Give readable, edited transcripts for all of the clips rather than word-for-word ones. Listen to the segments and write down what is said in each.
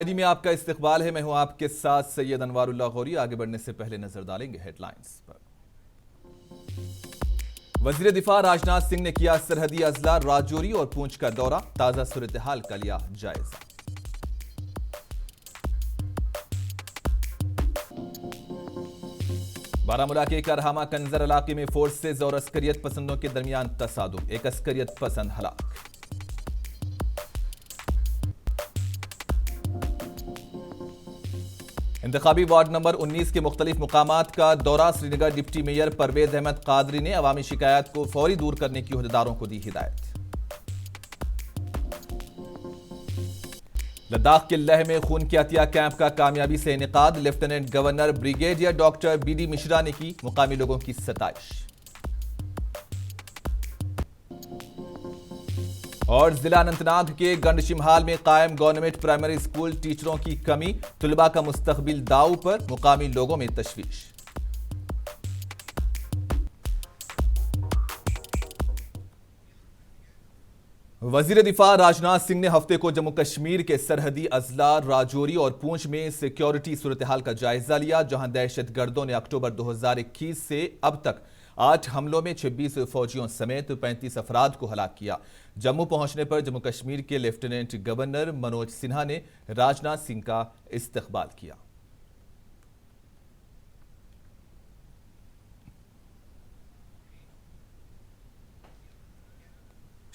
वाहिनी में आपका इस्तकबाल है। मैं हूं आपके साथ सैयद अनवारुल्लाह गौरी। आगे बढ़ने से पहले नजर डालेंगे हेडलाइंस पर। वजीर दिफा राजनाथ सिंह ने किया सरहदी अजला राजौरी और पूंछ का दौरा, ताजा सूरत हाल का लिया जायजा। बारामूला के करहामा कंजर इलाके में फोर्सेज और अस्करियत पसंदों के दरमियान तसादुम, एक अस्करियत पसंद हलाक। इंतखाबी वार्ड नंबर 19 के मुख्तलिफ मुकामात का दौरा, श्रीनगर डिप्टी मेयर परवेज अहमद कादरी ने अवामी शिकायत को फौरी दूर करने की ओहदेदारों को दी हिदायत। लद्दाख के लेह में खून के अतिया कैंप का कामयाबी से इनेकाद, lieutenant governor brigadier doctor BD Mishra ने की मुकामी लोगों की सताइश। और जिला अनंतनाग के गंडशिमहाल में कायम गवर्नमेंट प्राइमरी स्कूल टीचरों की कमी, तुलबा का मुस्तकबिल दाव पर मुकामी लोगों में तशवीश। वजीर दिफा राजनाथ सिंह ने हफ्ते को जम्मू कश्मीर के सरहदी अजला राजौरी और पूंछ में सिक्योरिटी सूरत हाल का जायजा लिया, जहां दहशतगर्दों ने अक्टूबर 2021 से अब तक 8 हमलों में 26 फौजियों समेत 35 अफराद को हलाक किया। जम्मू पहुंचने पर जम्मू कश्मीर के लेफ्टिनेंट गवर्नर मनोज सिन्हा ने राजनाथ सिंह का इस्तकबाल किया।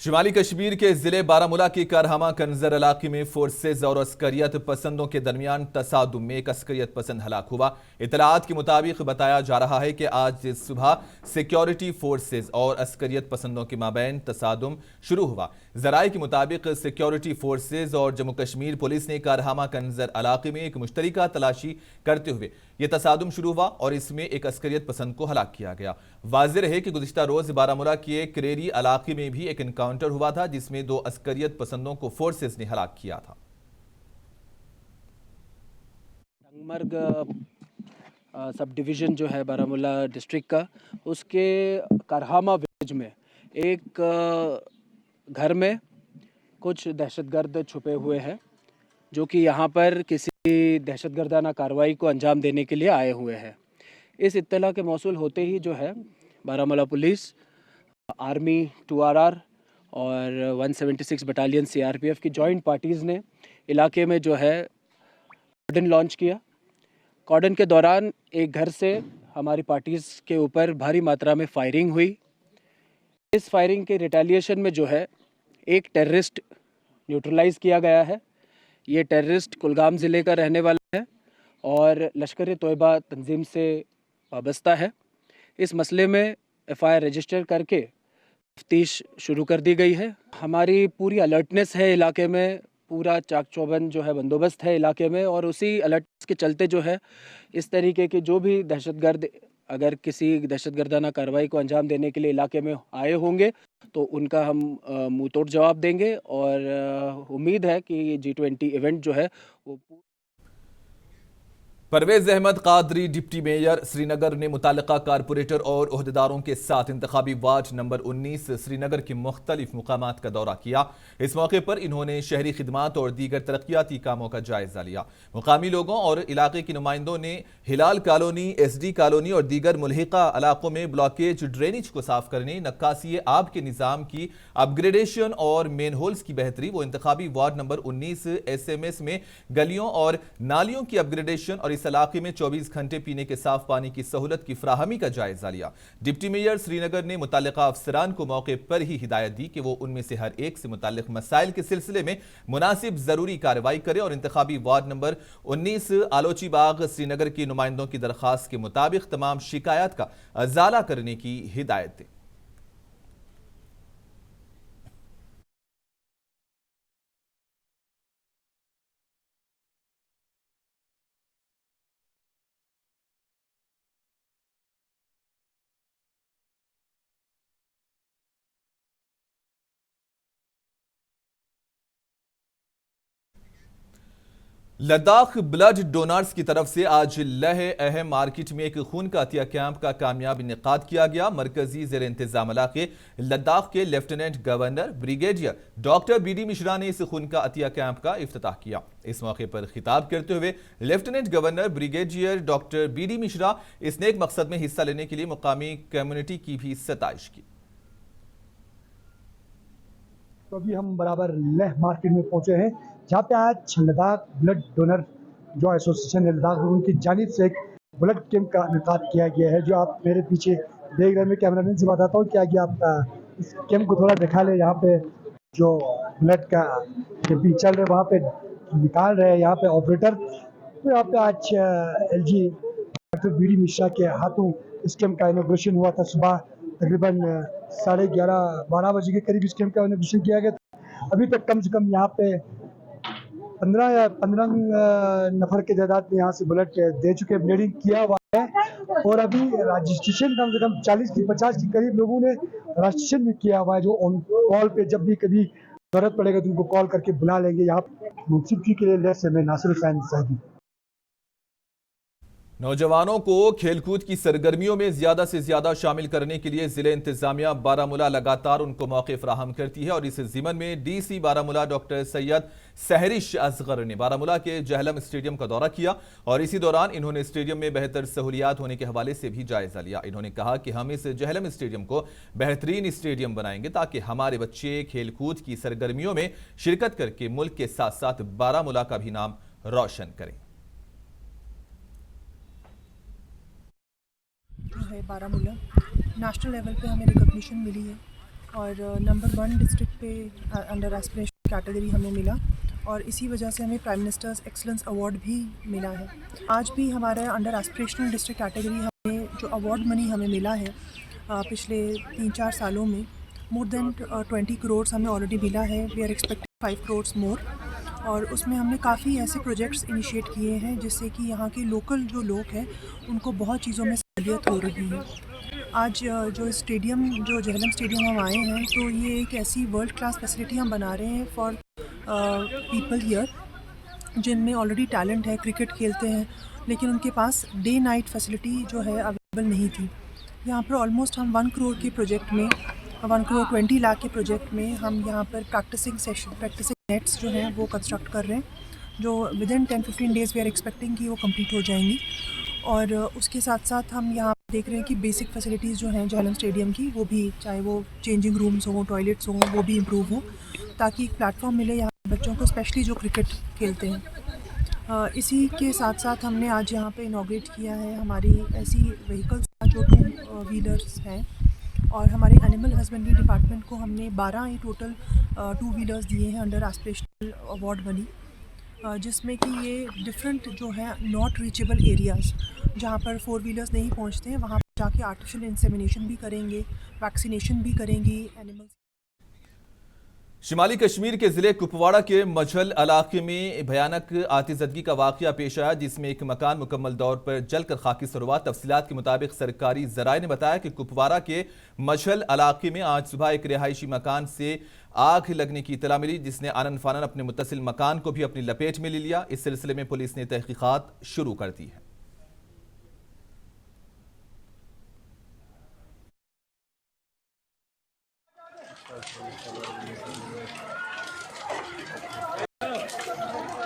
शिमाली कश्मीर के जिले बारामूला के करहामा कंजर इलाके में फोर्सेज और अस्करियत पसंदों के दरमियान तसादुम में एक अस्करियत पसंद हलाक हुआ। इतलात के मुताबिक बताया जा रहा है कि आज सुबह सिक्योरिटी फोर्सेज और अस्करियत पसंदों के माबैन तसादुम शुरू हुआ। जराये के मुताबिक सिक्योरिटी फोर्सेज और जम्मू कश्मीर पुलिस ने करहामा कंजर इलाके में एक मुश्तरका तलाशी करते हुए यह तसादुम शुरू हुआ और इसमें एक अस्करियत पसंद को हलाक किया गया। वाज़ेह रहे कि गुज़िश्ता रोज बारामूला के करेरी इलाके में भी एक एनकाउंटर हुआ था, जिसमें 2 अस्करियत पसंदों को फोर्सेस ने हलाक किया था। डंगमर्ग सब डिवीज़न जो है बारामूला डिस्ट्रिक्ट का, उसके करहामा विलेज में एक घर में कुछ दहशतगर्द छुपे हुए हैं, जो कि यहाँ पर किसी दहशतगर्दाना कार्रवाई को अंजाम देने के लिए आए हुए हैं। इस इत्तला के मौसूल होते ही जो है बारामूला पुलिस, आर्मी 2RR और 176 बटालियन CRPF की जॉइंट पार्टीज़ ने इलाके में जो है कॉर्डन लॉन्च किया। कॉर्डन के दौरान एक घर से हमारी पार्टीज़ के ऊपर भारी मात्रा में फायरिंग हुई। इस फायरिंग के रिटेलिएशन में जो है एक टेररिस्ट न्यूट्रलाइज़ किया गया है। ये टेररिस्ट कुलगाम ज़िले का रहने वाला है और लश्कर तोयबा तंजीम से वाबस्ता है। इस मसले में FIR रजिस्टर करके तफ्तीश शुरू कर दी गई है। हमारी पूरी अलर्टनेस है इलाके में, पूरा चाक चौबंद जो है बंदोबस्त है इलाके में, और उसी अलर्टनेस के चलते जो है इस तरीके के जो भी दहशतगर्द अगर किसी दहशतगर्दाना कार्रवाई को अंजाम देने के लिए इलाके में आए होंगे तो उनका हम मुंह तोड़ जवाब देंगे। और उम्मीद है कि G20 इवेंट जो है वो परवेज अहमद कादरी डिप्टी मेयर श्रीनगर ने मुतालिका कारपोरेटर और ओहदेदारों के साथ इंतखाबी वार्ड नंबर 19 श्रीनगर के मुख्तलिफ मुकामात का दौरा किया। इस मौके पर इन्होंने शहरी खिदमात और दीगर तरक्याती कामों का जायजा लिया। मुकामी लोगों और इलाके के नुमाइंदों ने हिलाल कॉलोनी, SD कॉलोनी और दीगर मुल्हिका इलाकों में ब्लॉकेज ड्रेनेज को साफ करने, नक्कासी आब के निज़ाम की अपग्रेडेशन और मेन होल्स की बेहतरी व इंतखाबी वार्ड नंबर 19 SMS में गलियों और नालियों की अपग्रेडेशन और इस इलाके में 24 घंटे पीने के साफ पानी की सहूलत की फ्राहमी का जायजा लिया। डिप्टी मेयर श्रीनगर ने मुतालिका अफसरान को मौके पर ही हिदायत दी कि वो उनमें से हर एक से मुतालिक मसाइल के सिलसिले में मुनासिब जरूरी कार्रवाई करे और इंतखाबी वार्ड नंबर 19 आलोची बाग श्रीनगर के नुमाइंदों की दरखास्त के मुताबिक तमाम शिकायत का अजाला करने की हिदायत दी। लद्दाख ब्लड डोनर्स की तरफ से आज लह अहम मार्केट में एक खून का अतिया कैंप का कामयाब इनेकाद किया गया। मरकजी जेर इंतजाम इलाके लद्दाख के lieutenant governor brigadier doctor BD Mishra ने इस खून का अतिया कैंप का इफ्तिताह किया। इस मौके पर खिताब करते हुए lieutenant governor brigadier doctor BD Mishra इस नेक मकसद में हिस्सा लेने के लिए मुकामी कम्युनिटी की भी सताइश की। तो अभी हम बराबर लेह मार्केट में पहुंचे हैं, जहाँ पे आज लद्दाख ब्लड डोनर जो एसोसिएशन है लद्दाख, उनकी जानिब से एक ब्लड कैंप का इनेकाद किया गया है। जो आप मेरे पीछे देख रहे हैं, मैं कैमरामैन से बताता हूँ कि आप इस कैंप को थोड़ा दिखा ले। यहाँ पे जो ब्लड का कैंपिंग चल रहा है वहाँ पे निकाल रहे हैं यहाँ पे ऑपरेटर। तो यहाँ पे आज LG डॉक्टर बीडी मिश्रा के हाथों इस कैंप का इनॉग्रेशन हुआ था। सुबह तकरीबन 11:30-12 बजे के करीब इस कैंप का इनॉग्रेशन किया गया। अभी तक कम से कम यहाँ पे 15 नफर के तादाद में यहाँ से ब्लड दे चुके, ब्लीडिंग किया हुआ है। और अभी रजिस्ट्रेशन कम से कम 40-50 के करीब लोगों ने रजिस्ट्रेशन भी किया हुआ है, जो ऑन कॉल पे जब भी कभी जरूरत पड़ेगा तो उनको कॉल करके बुला लेंगे। यहाँ मुंसिफी के लिए लेफ्ट से मैं नासिर हुसैन साहिबी। नौजवानों को खेलकूद की सरगर्मियों में ज्यादा से ज्यादा शामिल करने के लिए जिले इंतजामिया बारामूला लगातार उनको मौके फराहम करती है और इस जिमन में DC बारामूला डॉक्टर सैयद सहरिश असगर ने बारामूला के जहलम स्टेडियम का दौरा किया और इसी दौरान इन्होंने स्टेडियम में बेहतर सहूलियात होने के हवाले से भी जायजा लिया। इन्होंने कहा कि हम इस जहलम स्टेडियम को बेहतरीन स्टेडियम बनाएंगे ताकि हमारे बच्चे खेलकूद की सरगर्मियों में शिरकत करके मुल्क के साथ साथ बारामूला का भी नाम रोशन करें। जो है बारामूला नेशनल लेवल पे हमें रिकॉग्निशन मिली है और नंबर 1 डिस्ट्रिक्ट पे अंडर एस्पिरेशन कैटेगरी हमें मिला और इसी वजह से हमें प्राइम मिनिस्टर्स एक्सीलेंस अवार्ड भी मिला है। आज भी हमारे अंडर एस्पिरेशनल डिस्ट्रिक्ट कैटेगरी हमें जो अवार्ड मनी हमें मिला है पिछले 3-4 सालों में मोर देन 20 करोड़ हमें ऑलरेडी मिला है। वी आर एक्सपेक्टिंग 5 करोड़ मोर और उसमें हमने काफ़ी ऐसे प्रोजेक्ट्स इनिशिएट किए हैं जिससे कि यहाँ के लोकल जो लोग हैं उनको बहुत चीज़ों में सहूलियत हो रही है। आज जो स्टेडियम जो जहलम स्टेडियम हम आए हैं तो ये एक ऐसी वर्ल्ड क्लास फैसिलिटी हम बना रहे हैं फॉर पीपल हियर जिनमें ऑलरेडी टैलेंट है, क्रिकेट खेलते हैं, लेकिन उनके पास डे नाइट फैसिलिटी जो है अवेलेबल नहीं थी। यहाँ पर ऑलमोस्ट हम 1 करोड़ के प्रोजेक्ट में 1 करोड़ 20 लाख के प्रोजेक्ट में हम यहाँ पर प्रैक्टिसिंग नेट्स जो हैं वो कंस्ट्रक्ट कर रहे हैं जो within 10-15 days we are expecting कि वो कंप्लीट हो जाएंगी। और उसके साथ साथ हम यहाँ देख रहे हैं कि बेसिक फैसिलिटीज़ जो हैं जहलम स्टेडियम की वो भी, चाहे वो चेंजिंग रूम्स हों, टॉयलेट्स हों, वो भी इम्प्रूव हो ताकि एक प्लेटफॉर्म मिले यहाँ बच्चों को, स्पेशली जो क्रिकेट खेलते हैं। इसी के साथ साथ हमने आज यहाँ पे इनॉग्रेट किया है हमारी ऐसी व्हीकल्स जो 2 व्हीलर्स हैं और हमारे एनिमल हस्बेंड्री डिपार्टमेंट को हमने 12 ही टोटल 2 व्हीलर्स दिए हैं अंडर एस्पिरेशनल अवार्ड बनी, जिसमें कि ये डिफरेंट जो है नॉट रीचेबल एरियाज़ जहाँ पर 4 व्हीलर्स नहीं पहुँचते हैं वहाँ पर जाके आर्टिफिशियल इंसेमिनेशन भी करेंगे, वैक्सीनेशन भी करेंगी एनिमल्स। शिमाली कश्मीर के जिले कुपवाड़ा के मझल इलाके में भयानक आतिशबाजी का वाकया पेश आया जिसमें एक मकान मुकम्मल तौर पर जलकर खाकी सर हुआ। तफसीलात के मुताबिक सरकारी जराये ने बताया कि कुपवाड़ा के मझल इलाके में आज सुबह एक रिहायशी मकान से आग लगने की इतला मिली जिसने आनन फानन अपने मुत्तसिल मकान को भी अपनी लपेट में ले लिया। इस सिलसिले में पुलिस ने तहकीकात शुरू कर दी है।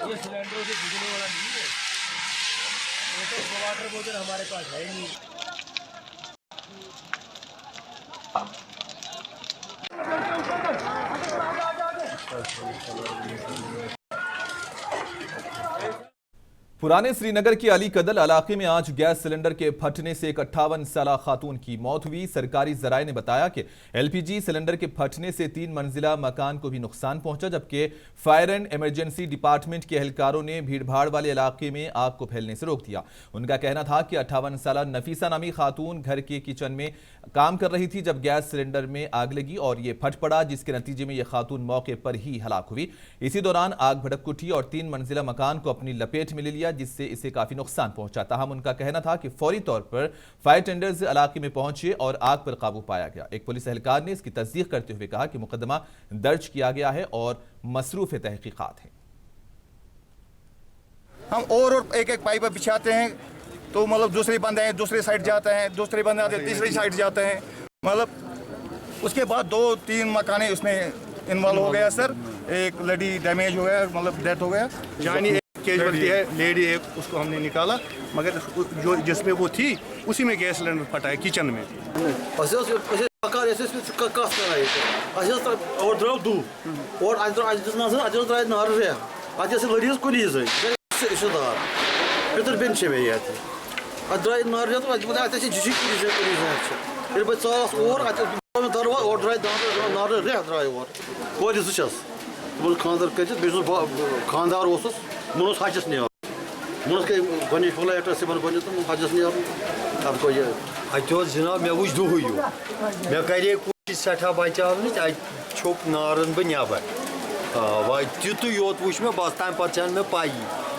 ये सिलेंडरों से बिजली वाला नहीं है, वो तो वाटर बोतल हमारे पास है ही नहीं। पुराने श्रीनगर के अली कदल इलाके में आज गैस सिलेंडर के फटने से एक 58 साला खातून की मौत हुई। सरकारी जराये ने बताया कि LPG सिलेंडर के फटने से 3 मंजिला मकान को भी नुकसान पहुंचा, जबकि फायर एंड इमरजेंसी डिपार्टमेंट के एहलकारों ने भीड़भाड़ वाले इलाके में आग को फैलने से रोक दिया। उनका कहना था कि 58 साला नफीसा नामी खातून घर के किचन में काम कर रही थी जब गैस सिलेंडर में आग लगी और ये फट पड़ा, जिसके नतीजे में यह खातून मौके पर ही हलाक हुई। इसी दौरान आग भड़क उठी और 3 मंजिला मकान को अपनी लपेट में ले लिया, जिससे इसे काफी नुकसान पहुंचा। ताहम उनका कहना था कि फौरी तौर पर फायर टेंडर्स इलाके में पहुंचे और आग पर काबू पाया गया। एक पुलिस एहलकार ने इसकी तस्दीक करते हुए कहा कि मुकदमा दर्ज किया गया है और मसरूफ तहकीकात है। हम और एक एक पाइप बिछाते हैं, तो मतलब दूसरे बंदे हैं दूसरी साइड जाते हैं, दूसरे बंदे आते हैं तीसरी साइड जाते हैं, मतलब उसके बाद 2-3 मकाने उसमें इन्वॉल्व हो गया सर। एक लेडी डैमेज हो गया, मतलब डेथ हो गया। जानी एक कैजुअल्टी है, लेडी एक, उसको हमने निकाला, मगर जो जिसमें वो थी उसी में गैस सिलेंडर फटा है किचन में। खानदार मुन हजस नीर मुन गज फ्लाइटस हजस नीर अब जनाब मे वुच दुह मे करे कोशिश सठा बचावन छोप नारन बह नबर व तुत योत वुच मे बस तम पे मे पाई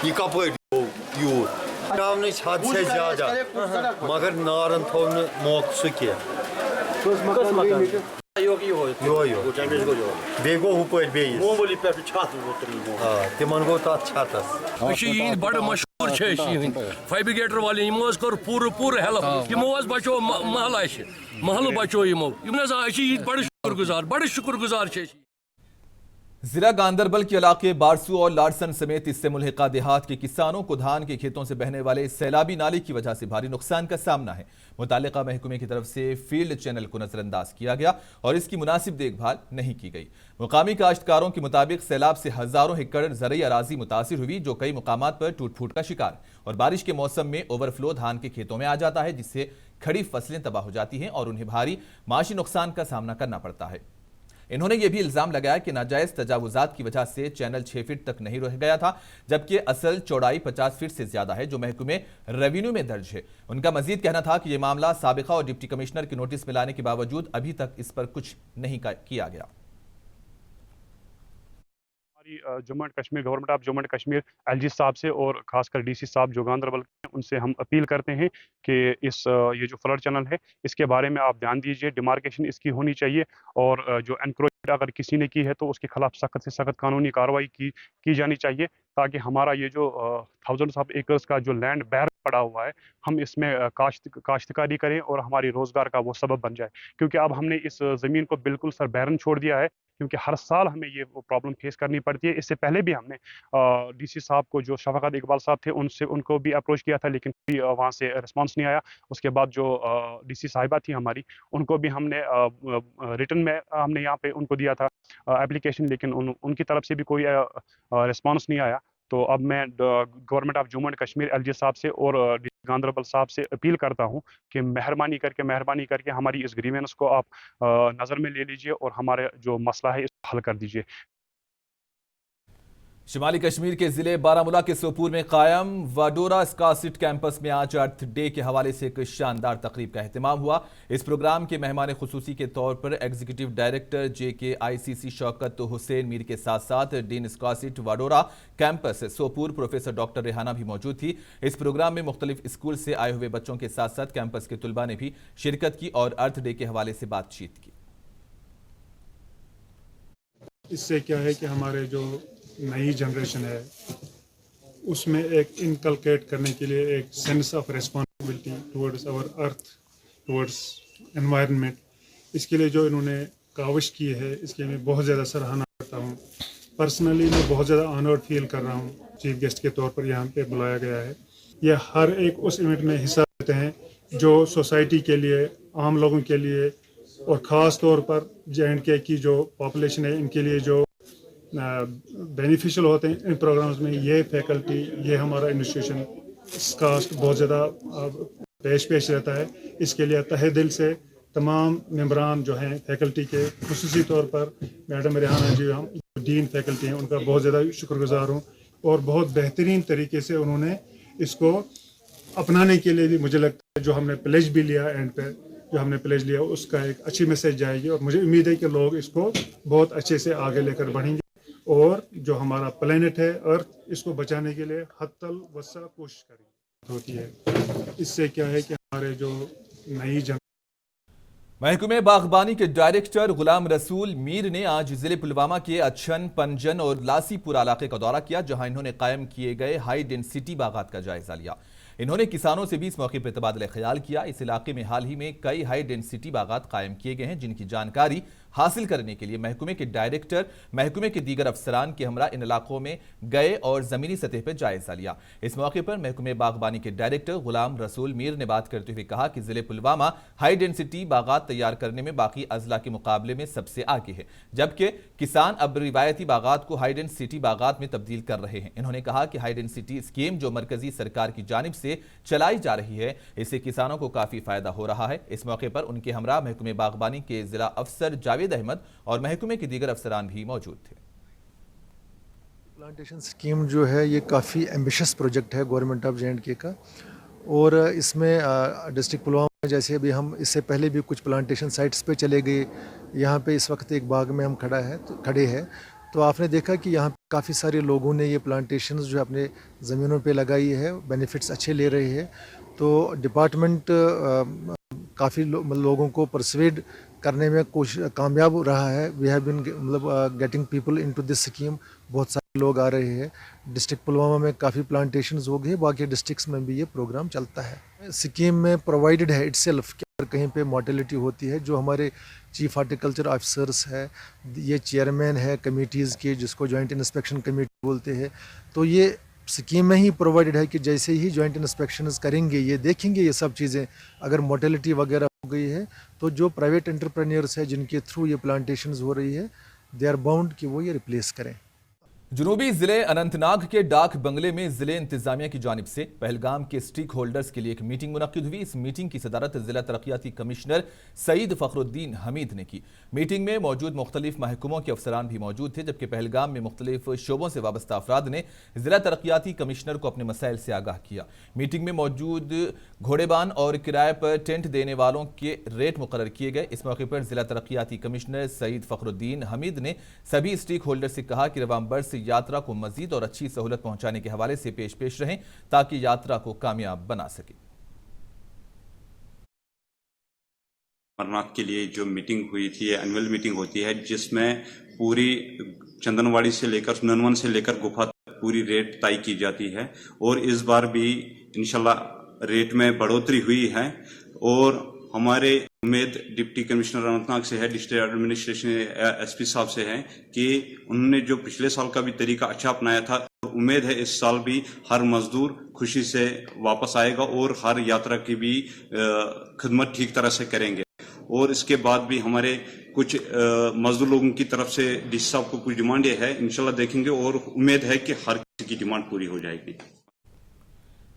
यह कप यूत हद से ज्यादा, मगर नारन थो मौक सह बे गो हुपर तिमन गो तथ छतस बड़ मशहूर फाइब्रिगेटर वाले यमो कर पूर हेल्प यमो बचो महल बचो यमो बड़ शुक्रगुजार। जिला गांदरबल के इलाके बारसू और लारसन समेत इससे मुल्हिका देहात के किसानों को धान के खेतों से बहने वाले सैलाबी नाले की वजह से भारी नुकसान का सामना है। मुतालिका महकमे की तरफ से फील्ड चैनल को नजरअंदाज किया गया और इसकी मुनासिब देखभाल नहीं की गई। मुकामी काश्तकारों के मुताबिक सैलाब से हजारों एकड़ ज़रई अराजी मुतासिर हुई, जो कई मुकामात पर टूट फूट का शिकार, और बारिश के मौसम में ओवरफ्लो धान के खेतों में आ जाता है, जिससे खड़ी फसलें तबाह हो जाती हैं और उन्हें भारी माशी नुकसान का सामना करना पड़ता है। इन्होंने यह भी इल्जाम लगाया कि नाजायज तजावुजात की वजह से चैनल 6 फीट तक नहीं रह गया था, जबकि असल चौड़ाई 50 फीट से ज्यादा है, जो महकमे रेवेन्यू में दर्ज है। उनका मजीद कहना था कि यह मामला साबिका और डिप्टी कमिश्नर के नोटिस में लाने के बावजूद अभी तक इस पर कुछ नहीं किया गया। Jammu and Kashmir government of Jammu and Kashmir LG साहब से और खासकर डीसी साहब जो गांदरबल के, उनसे हम अपील करते हैं कि ये जो फ्लड चैनल है इसके बारे में आप ध्यान दीजिए, डिमार्केशन इसकी होनी चाहिए, और जो एनक्रोचमेंट अगर किसी ने की है तो उसके खिलाफ सख्त से सख्त कानूनी कार्रवाई की जानी चाहिए, ताकि हमारा ये जो थाउजेंड्स ऑफ एकर्स का जो लैंड बैर पड़ा हुआ है, हम इसमें काश्तकारी करें और हमारी रोजगार का वो सबब बन जाए। क्योंकि अब हमने इस ज़मीन को बिल्कुल सर बैरन छोड़ दिया है, क्योंकि हर साल हमें ये प्रॉब्लम फेस करनी पड़ती है। इससे पहले भी हमने डीसी साहब को, जो शफकत इकबाल साहब थे, उनको भी अप्रोच किया था, लेकिन वहाँ से रिस्पांस नहीं आया। उसके बाद जो डीसी साहिबा थी हमारी, उनको भी हमने रिटन में हमने यहाँ पे उनको दिया था एप्लीकेशन, लेकिन उनकी तरफ से भी कोई रिस्पांस नहीं आया। तो अब मैं government of Jammu and Kashmir LG साहब से और गांदरबल साहब से अपील करता हूं कि मेहरबानी करके हमारी इस ग्रीवेंस को आप नज़र में ले लीजिए और हमारे जो मसला है इसको हल कर दीजिए। शिमाली कश्मीर के जिले बारामूला के सोपूर में कायम वाडोरा स्कॉसिट कैंपस में आज अर्थ डे के हवाले से एक शानदार तकरीब का एहतमाम हुआ। इस प्रोग्राम के मेहमान खुसूसी के तौर पर executive director JKICC Shaukat Hussain Mir के साथ साथ dean SKUAST Wadura campus Sopore professor doctor Rehana भी मौजूद थी। इस प्रोग्राम में मुख्तलिफ स्कूल से आए हुए बच्चों के साथ साथ कैंपस के तुलबा ने भी शिरकत की और अर्थ डे के हवाले से बातचीत की। इससे क्या है कि हमारे जो नई जनरेशन है उसमें एक इनकलकेट करने के लिए एक sense of responsibility towards our earth, towards environment, इसके लिए जो इन्होंने काविश की है इसके मैं बहुत ज़्यादा सराहना करता हूँ। पर्सनली मैं बहुत ज़्यादा ऑनर्ड फील कर रहा हूँ, चीफ गेस्ट के तौर पर यहाँ पे बुलाया गया है। यह हर एक उस इवेंट में हिस्सा लेते हैं जो सोसाइटी के लिए, आम लोगों के लिए और ख़ास तौर पर J&K की जो पॉपुलेशन है इनके लिए जो बेनिफिशियल होते हैं इन प्रोग्राम्स में। ये फैकल्टी, ये हमारा इंस्टीट्यूशन कास्ट बहुत ज़्यादा पेश रहता है। इसके लिए तहे दिल से तमाम मेंबरान जो हैं फैकल्टी के, खुसूसी तौर पर मैडम रेहाना जी, हम डीन फैकल्टी हैं, उनका बहुत ज़्यादा शुक्रगुजार हूँ। और बहुत बेहतरीन तरीके से उन्होंने इसको अपनाने के लिए भी मुझे लगता है जो हमने प्लेज भी लिया, एंड पे जो हमने प्लेज लिया उसका एक अच्छी मैसेज जाएगी, और मुझे उम्मीद है कि लोग इसको बहुत अच्छे से आगे लेकर बढ़ेंगे और जो हमारा प्लेनेट है अर्थ, इसको बचाने के लिए हत्तल वस्सा कोशिश करेंगे होती है। इससे क्या है कि हमारे जो नई महकमे बागबानी के डायरेक्टर गुलाम रसूल मीर ने आज जिले पुलवामा के अच्छन, पंजन और लासीपुर इलाके का दौरा किया, जहां इन्होंने कायम किए गए हाई डेंसिटी बागात का जायजा लिया। इन्होंने किसानों से भी इस मौके पर तबादला ख्याल किया। इस इलाके में हाल ही में कई हाई डेंसिटी बागात कायम किए गए हैं, जिनकी जानकारी हासिल करने के लिए महकमे के डायरेक्टर महकमे के दीगर अफसरान के हमरा इन इलाकों में गए और जमीनी सतह पर जायजा लिया। इस मौके पर महकमे बागबानी के डायरेक्टर गुलाम रसूल मीर ने बात करते हुए कहा कि जिले पुलवामा हाई डेंसिटी बागात तैयार करने में बाकी अजला के मुकाबले में सबसे आगे है, जबकि किसान अब रिवायती बागात को हाई डेंसिटी बागात में तब्दील कर रहे हैं। इन्होंने कहा कि हाई डेंसिटी स्कीम जो मरकजी सरकार की जानिब से चलाई जा रही है, इससे किसानों को काफी फायदा हो रहा है। इस मौके पर उनके हमरा महकमे बागबानी के जिला अफसर जावेद अहमद और महकमे के दीगर अफसरान भी मौजूद थे। प्लांटेशन स्कीम जो है ये काफ़ी एम्बिशियस प्रोजेक्ट है गवर्नमेंट ऑफ J&K का, और इसमें डिस्ट्रिक्ट पुलवामा में जैसे अभी हम इससे पहले भी कुछ प्लांटेशन साइट्स पे चले गए। यहाँ पे इस वक्त एक बाग में हम खड़े हैं तो आपने देखा कि यहाँ काफ़ी सारे लोगों ने ये प्लांटेशंस जो अपने ज़मीनों पे लगाई है, बेनिफिट्स अच्छे ले रहे हैं। तो डिपार्टमेंट काफ़ी लोगों को परसुएड करने में कामयाब रहा है। We have been getting people into this scheme. बहुत सारे लोग आ रहे हैं। डिस्ट्रिक्ट पुलवामा में काफ़ी प्लांटेशंस हो गए, बाकी डिस्ट्रिक्ट्स में भी ये प्रोग्राम चलता है। स्कीम में प्रोवाइडेड है इटसेल्फ कि अगर कहीं पे मॉर्टेलिटी होती है, जो हमारे चीफ हार्टिकल्चर ऑफिसर्स है, ये चेयरमैन है कमेटीज़ के, जिसको जॉइंट इंस्पेक्शन कमेटी बोलते हैं, तो ये स्कीम में ही प्रोवाइडेड है कि जैसे ही जॉइंट इंस्पेक्शंस करेंगे, ये देखेंगे ये सब चीज़ें, अगर मोर्टेलिटी वगैरह हो गई है तो जो प्राइवेट एंटरप्रेन्योर्स है जिनके थ्रू ये प्लांटेशंस हो रही है, दे आर बाउंड कि वो ये रिप्लेस करें। जुनूबी जिले अनंतनाग के डाक बंगले में जिले इंतजामिया की जानिब से पहलगाम के स्टेक होल्डर्स के लिए एक मीटिंग मुनक्किद हुई। इस मीटिंग की सदारत जिला तरक्याती कमिश्नर सईद फखरुद्दीन हमीद ने की। मीटिंग में मौजूद मुख्तलिफ महकमों के अफसरान भी मौजूद थे, जबकि पहलगाम में मुख्तलिफ शोबों से वाबस्ता अफराद ने जिला तरक्याती कमिश्नर को अपने मसाइल से आगाह किया। मीटिंग में मौजूद घोड़ेबान और किराए पर टेंट देने वालों के रेट मुकर्रर किए गए। इस मौके पर जिला तरक्याती कमिश्नर सईद फखरुद्दीन हमीद ने सभी स्टेक होल्डर से कहा कि नवंबर से यात्रा को मजीद और अच्छी सहूलत पहुंचाने के हवाले से पेश रहें, ताकि यात्रा को कामयाब बना सके। अमरनाथ के लिए जो मीटिंग हुई थी, एनुअल मीटिंग होती है, जिसमें पूरी चंदनवाड़ी से लेकर ननवन से लेकर गुफा तक पूरी रेट तय की जाती है। और इस बार भी इंशाल्लाह रेट में बढ़ोतरी हुई है। और हमारे उम्मीद डिप्टी कमिश्नर अनंतनाग से है, डिस्ट्रिक्ट एडमिनिस्ट्रेशन SP साहब से है कि उन्होंने जो पिछले साल का भी तरीका अच्छा अपनाया था, उम्मीद है इस साल भी हर मजदूर खुशी से वापस आएगा और हर यात्रा की भी खिदमत ठीक तरह से करेंगे। और इसके बाद भी हमारे कुछ मजदूर लोगों की तरफ से डीसी साहब को कुछ डिमांडें है, इंशाल्लाह देखेंगे और उम्मीद है कि हर किसी की डिमांड पूरी हो जाएगी।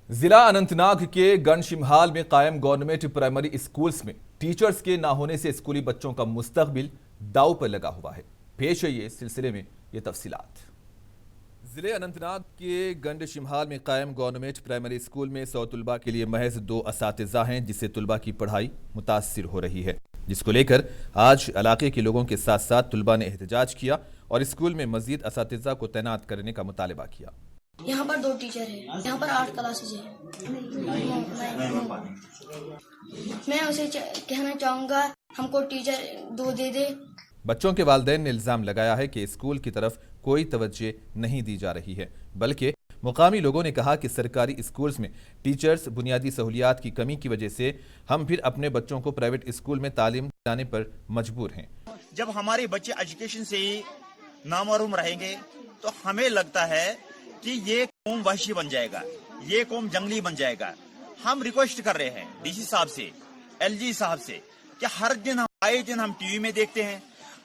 जिला अनंतनाग के गनशिमहाल में कायम गवर्नमेंट प्राइमरी स्कूल्स में टीचर्स के ना होने से स्कूली बच्चों का मुस्तकबिल दांव पर लगा हुआ है। पेश है ये सिलसिले में ये तफसीलात। जिले अनंतनाग के गंडशिमहाल में कायम गवर्नमेंट प्राइमरी स्कूल में 100 तुलबा के लिए महज 2 असातिज़ा हैं, जिससे तुलबा की पढ़ाई मुतासिर हो रही है, जिसको लेकर आज इलाके के लोगों के साथ साथ तुलबा ने एहतजाज किया और स्कूल में मजीद असातिज़ा को तैनात करने का मुतालबा किया। यहाँ पर 2 टीचर हैं, यहाँ पर 8 क्लासेज हैं। मैं उसे कहना चाहूँगा हमको टीचर 2 दे दे। बच्चों के वालिदैन ने इल्जाम लगाया है कि स्कूल की तरफ कोई तवज्जो नहीं दी जा रही है, बल्कि मुकामी लोगों ने कहा कि सरकारी स्कूल्स में टीचर्स बुनियादी सहूलियात की कमी की वजह से हम फिर अपने बच्चों को प्राइवेट स्कूल में तालीम दिलाने पर मजबूर हैं। जब हमारे बच्चे एजुकेशन से ही नामहरूम रहेंगे तो हमें लगता है कि ये कौम वहशी बन जाएगा, ये कौम जंगली बन जाएगा। हम रिक्वेस्ट कर रहे हैं डीसी साहब से, LG साहब से कि हर दिन आए दिन हम टीवी में देखते हैं,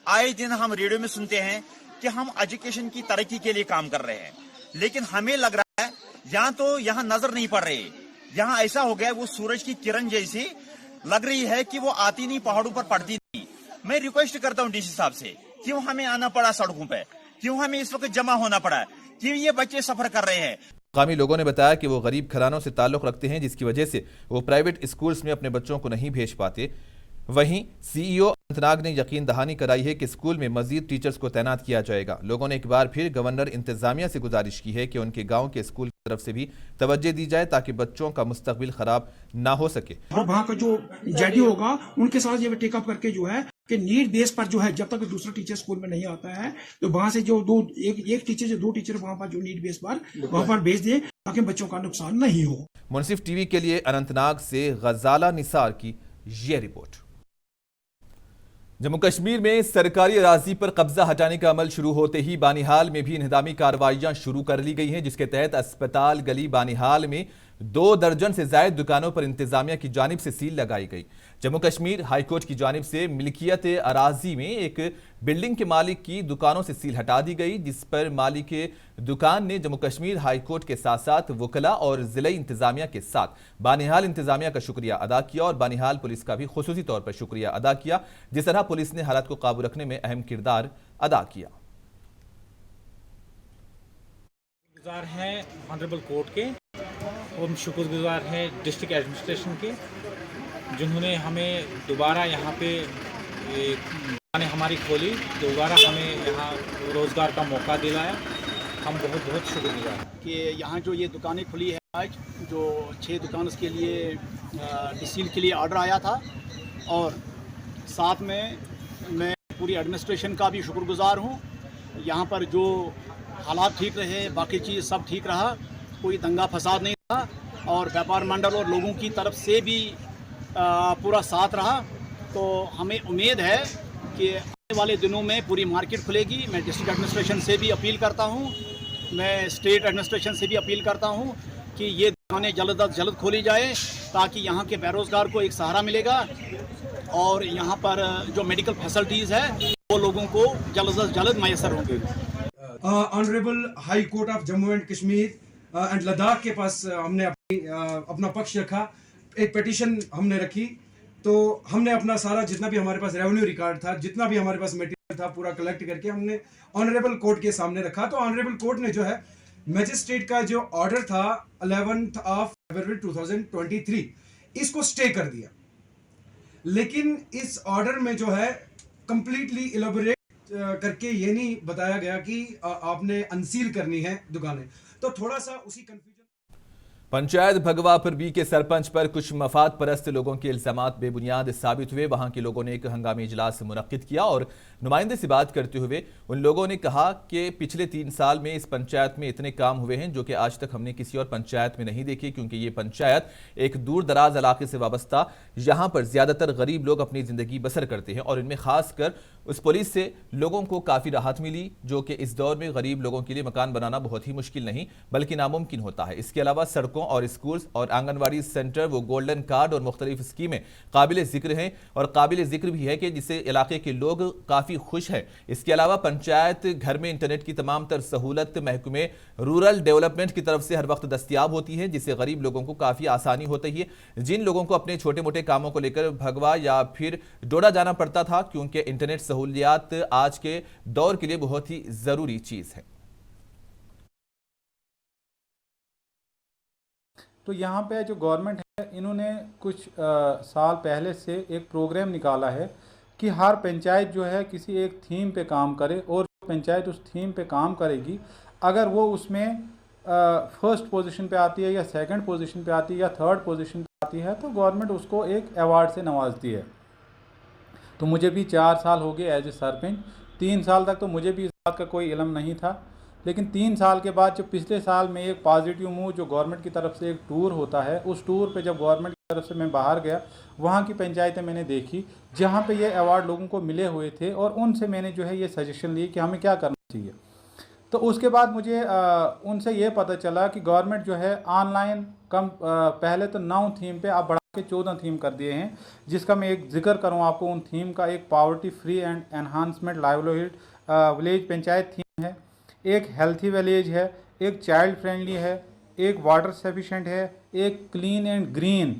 आए दिन हम रेडियो में सुनते हैं कि हम एजुकेशन की तरक्की के लिए काम कर रहे हैं, लेकिन हमें लग रहा है यहाँ नजर नहीं पड़ रही। यहाँ ऐसा हो गया वो सूरज की किरण जैसी लग रही है कि वो आती नहीं, पहाड़ों पर पड़ती नहीं। मैं रिक्वेस्ट करता हूँ डीसी साहब से, क्यों हमें आना पड़ा सड़कों पे, क्यों हमें इस वक्त जमा होना पड़ा, क्यों ये बच्चे सफर कर रहे हैं। मुकामी लोगों ने बताया कि वो गरीब घरानों से ताल्लुक रखते हैं, जिसकी वजह से वो प्राइवेट स्कूल्स में अपने बच्चों को नहीं भेज पाते। वहीं CEO अनंतनाग ने यकीन दहानी कराई है कि स्कूल में मजीद टीचर्स को तैनात किया जाएगा। लोगों ने एक बार फिर गवर्नर इंतजामिया से गुजारिश की है कि उनके गांव के स्कूल की तरफ से भी तवज्जो दी जाए ताकि बच्चों का मुस्तकबिल खराब ना हो सके। और वहाँ का जो जेडी होगा उनके साथ ये टेकअप करके जो है कि नीड बेस पर जो है जब तक दूसरा टीचर स्कूल में नहीं आता है तो वहाँ से जो एक टीचर से दो टीचर वहाँ पर जो नीड बेस पर वहाँ पर भेज दे ताकि बच्चों का नुकसान नहीं हो। मुनसिफ टीवी के लिए अनंतनाग से गजाला निसार की ये रिपोर्ट। जम्मू कश्मीर में सरकारी अराजी पर कब्जा हटाने का अमल शुरू होते ही बानिहाल में भी इंहदामी कार्रवाइयां शुरू कर ली गई हैं, जिसके तहत अस्पताल गली बानिहाल में 2 दर्जन से ज्यादा दुकानों पर इंतजामिया की जानिब से सील लगाई गई। जम्मू कश्मीर हाईकोर्ट की जानिब से मिल्कियत अराजी में एक बिल्डिंग के मालिक की दुकानों से सील हटा दी गई, जिस पर मालिक दुकान ने जम्मू कश्मीर हाईकोर्ट के साथ साथ वकला और जिला इंतजामिया के साथ बानिहाल इंतजामिया का शुक्रिया अदा किया और बानिहाल पुलिस का भी खुसूसी तौर पर शुक्रिया अदा किया, जिस तरह पुलिस ने हालात को काबू रखने में अहम किरदार अदा किया। शुक्रगुजार हैं ऑनरेबल कोर्ट के और शुक्रगुजार हैं डिस्ट्रिक्ट एडमिनिस्ट्रेशन के, जिन्होंने हमें दोबारा यहाँ पे दुकानें हमारी खोली, दोबारा हमें यहाँ रोज़गार का मौका दिलाया। हम बहुत बहुत शुक्रगुजार हैं कि यहाँ जो ये दुकानें खुली है आज, जो 6 दुकान के लिए डिसील के लिए ऑर्डर आया था, और साथ में मैं पूरी एडमिनिस्ट्रेशन का भी शुक्रगुजार हूँ। यहाँ पर जो हालात ठीक रहे, बाकी चीज़ सब ठीक रहा, कोई दंगा फसाद नहीं रहा और व्यापार मंडल और लोगों की तरफ से भी पूरा साथ रहा। तो हमें उम्मीद है कि आने वाले दिनों में पूरी मार्केट खुलेगी। मैं डिस्ट्रिक्ट एडमिनिस्ट्रेशन से भी अपील करता हूँ, मैं स्टेट एडमिनिस्ट्रेशन से भी अपील करता हूँ कि ये दुकानें जल्द अज जल्द खोली जाए ताकि यहाँ के बेरोज़गार को एक सहारा मिलेगा और यहाँ पर जो मेडिकल फैसिलिटीज़ है वो लोगों को जल्द अज जल्द मैसर होंगे। Honourable high court of Jammu and Kashmir and Ladakh के पास हमने अपना पक्ष रखा, एक पिटीशन हमने रखी। तो हमने अपना सारा जितना भी हमारे पास रेवेन्यू रिकॉर्ड था, जितना भी हमारे पास मटेरियल था, पूरा कलेक्ट करके हमने ऑनरेबल कोर्ट के सामने रखा। तो ऑनरेबल कोर्ट ने जो है मैजिस्ट्रेट का जो ऑर्डर था 11 फरवरी 2023 इसको स्टे कर दिया, लेकिन इस ऑर्डर में जो है कंप्लीटली इलेबोरेट करके ये नहीं बताया गया कि आपने अनसील करनी है दुकानें। तो थोड़ा सा उसी कंफ्यूजन। पंचायत भगवा पर बी के सरपंच पर कुछ मफाद परस्त लोगों के इल्जामात बेबुनियाद साबित हुए। वहां के लोगों ने एक हंगामी इजलास मुनक्किद किया और नुमाइंदे से बात करते हुए उन लोगों ने कहा कि पिछले 3 साल में इस पंचायत में इतने काम हुए हैं जो कि आज तक हमने किसी और पंचायत में नहीं देखे, क्योंकि ये पंचायत एक दूर दराज इलाके से वाबस्ता, यहाँ पर ज्यादातर गरीब लोग अपनी जिंदगी बसर करते हैं और इनमें खासकर उस पुलिस से लोगों को काफी राहत मिली, जो कि इस दौर में गरीब लोगों के लिए मकान बनाना बहुत ही मुश्किल नहीं बल्कि नामुमकिन होता है। इसके अलावा सड़कों और स्कूल्स और आंगनवाड़ी सेंटर, वो गोल्डन कार्ड और मुख्तलिफ स्कीमें काबिल जिक्र हैं और काबिल जिक्र भी है कि जिससे इलाके के लोग काफी खुश हैं। इसके अलावा पंचायत घर में इंटरनेट की तमाम तर सहूलत महकमे रूरल डेवलपमेंट की तरफ से हर वक्त दस्तियाब होती है, जिससे गरीब लोगों को काफी आसानी होती है। जिन लोगों को अपने छोटे मोटे कामों को लेकर भगवा या फिर डोडा जाना पड़ता था, क्योंकि इंटरनेट सहूलियात आज के दौर के लिए बहुत ही जरूरी चीज है। तो यहाँ पे जो गवर्नमेंट है, इन्होंने कुछ साल पहले से एक प्रोग्राम निकाला है कि हर पंचायत जो है किसी एक थीम पे काम करे और पंचायत उस थीम पे काम करेगी, अगर वो उसमें फर्स्ट पोजीशन पे आती है या सेकंड पोजीशन पे आती है या थर्ड पोजीशन पे आती है तो गवर्नमेंट उसको एक अवार्ड से नवाजती है। तो मुझे भी 4 साल हो गए एज ए सरपंच। 3 साल तक तो मुझे भी इस बात का कोई इल्म नहीं था, लेकिन 3 साल के बाद जब पिछले साल में एक पॉजिटिव मूव जो गवर्नमेंट की तरफ से एक टूर होता है, उस टूर पे जब गवर्नमेंट की तरफ से मैं बाहर गया, वहाँ की पंचायतें मैंने देखी जहाँ पे ये अवार्ड लोगों को मिले हुए थे और उनसे मैंने जो है ये सजेशन ली कि हमें क्या करना चाहिए। तो उसके बाद मुझे उनसे ये पता चला कि गवर्नमेंट जो है ऑनलाइन पहले तो 9 थीम पे आप बढ़ा के 14 थीम कर दिए हैं, जिसका मैं एक जिक्र करूँ आपको। उन थीम का एक poverty free and enhancement livelihood village panchayat theme है, एक हेल्थी विलेज है, एक चाइल्ड फ्रेंडली है, एक वाटर सफिशिएंट है, एक क्लीन एंड ग्रीन।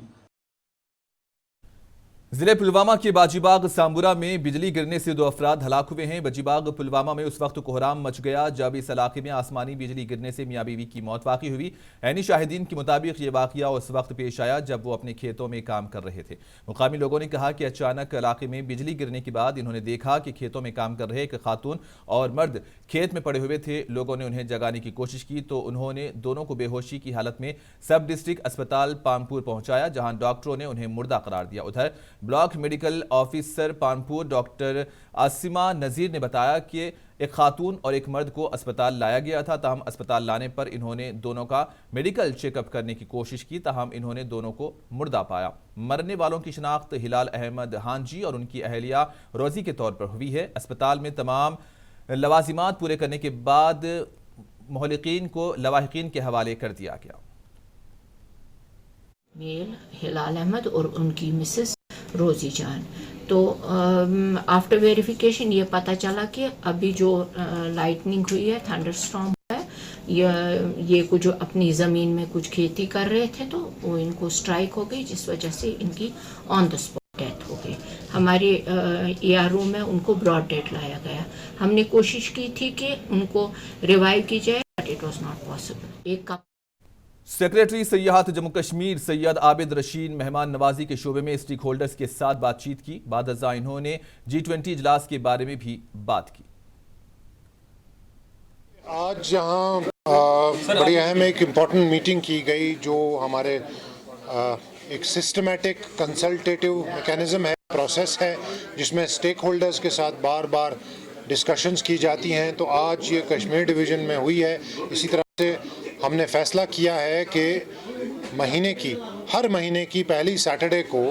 जिले पुलवामा के बाजीबाग सांबुरा में बिजली गिरने से 2 अफराद हलाक हुए हैं। बाजीबाग पुलवामा में उस वक्त कोहराम मच गया जब इस इलाके में आसमानी बिजली गिरने से मियां बीवी की मौत वाक़ई हुई। ऐनी शाहिदीन के मुताबिक ये वाक़या उस वक्त पेश आया जब वो अपने खेतों में काम कर रहे थे। मुकामी लोगों ने कहा कि अचानक इलाके में बिजली गिरने के बाद इन्होंने देखा कि खेतों में काम कर रहे एक खातून और मर्द खेत में पड़े हुए थे। लोगों ने उन्हें जगाने की कोशिश की तो उन्होंने दोनों को बेहोशी की हालत में सब डिस्ट्रिक्ट अस्पताल पानपुर पहुंचाया, जहां डॉक्टरों ने उन्हें मुर्दा करार दिया। उधर block medical officer Panpur doctor Asima Nazir ने बताया कि एक खातून और एक मर्द को अस्पताल लाया गया था। ताहम अस्पताल लाने पर इन्होंने दोनों का मेडिकल चेकअप करने की कोशिश की, ताहम इन्होंने दोनों को मुर्दा पाया। मरने वालों की शिनाख्त हिलाल अहमद हांजी और उनकी अहलिया रोजी के तौर पर हुई है। अस्पताल में तमाम लवाजिमात पूरे करने के बाद मुहल्लिकीन को लवाहिकीन के हवाले कर दिया गया। मेल हिलाल अहमद और उनकी मिसेस रोजी जान। तो आफ्टर वेरिफिकेशन ये पता चला कि अभी जो लाइटनिंग हुई है, थंडरस्टॉर्म हुआ है, ये कुछ जो अपनी ज़मीन में कुछ खेती कर रहे थे तो वो इनको स्ट्राइक हो गई, जिस वजह से इनकी ऑन द स्पॉट डेथ हो गई। हमारे ARO में उनको ब्रॉड डेड लाया गया। हमने कोशिश की थी कि उनको रिवाइव की जाए, but it was not possible. Secretary सयाहत जम्मू कश्मीर सैयद आबिद रशीद मेहमान नवाजी के शोबे में स्टेक होल्डर्स के साथ बातचीत की। बाद अज़ा इन्होंने G20 इजलास के बारे में भी बात की। आज यहाँ बड़ी अहम एक इम्पॉर्टेंट मीटिंग की गई जो हमारे एक सिस्टमेटिक कंसल्टेटिव मैकेनिज्म है, प्रोसेस है, जिसमें स्टेक होल्डर्स के साथ बार बार डिस्कशंस की जाती हैं। तो आज ये कश्मीर डिवीज़न में हुई है। इसी तरह से हमने फैसला किया है कि हर महीने की पहली सैटरडे को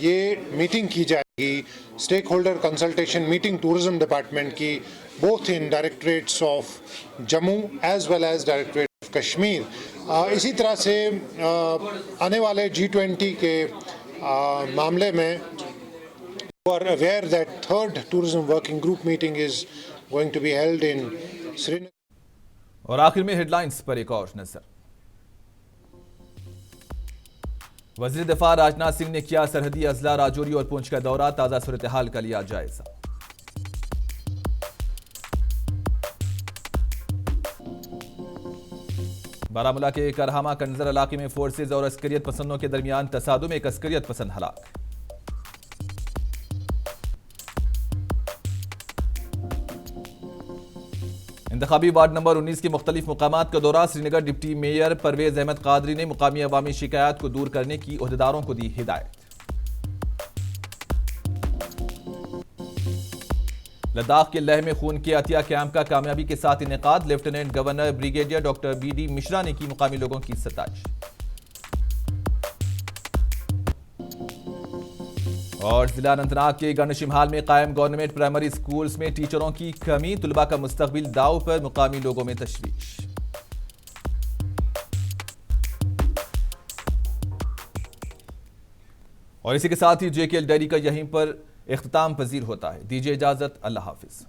ये मीटिंग की जाएगी, stakeholder consultation meeting tourism department की, both in directorates of Jammu as well as directorate of Kashmir. इसी तरह से आने वाले G20 के मामले में you are aware that third tourism working group meeting is going to be held in Srinagar. और आखिर में हेडलाइंस पर एक और नजर। वज़ीर दिफा राजनाथ सिंह ने किया सरहदी अजला राजौरी और पुंछ का दौरा, ताज़ा सूरत हाल का लिया जायजा। बारामूला के करहामा कंजर इलाके में फोर्सेज और अस्करियत पसंदों के दरमियान तसादुम, एक अस्करियत पसंद हलाक। इंतखाबी वार्ड नंबर 19 के मुख्तलिफ मुकामात का दौरा। श्रीनगर डिप्टी मेयर परवेज अहमद कादरी ने मुकामी अवामी शिकायत को दूर करने की ओहदेदारों को दी हिदायत। लद्दाख के लेह में खून के अतिया कैंप का कामयाबी के साथ इनेकाद। Lieutenant governor brigadier doctor BD Mishra ने की मुकामी लोगों की सताइश। और जिला अनंतनाग के गणशिमहाल में कायम गवर्नमेंट प्राइमरी स्कूल्स में टीचरों की कमी, तुलबा का मुस्तकबिल दाव पर मुकामी लोगों में तशवीश। और इसी के साथ ही JKL डायरी का यहीं पर इख्तिताम पजीर होता है। दीजिए इजाजत, अल्लाह हाफिज।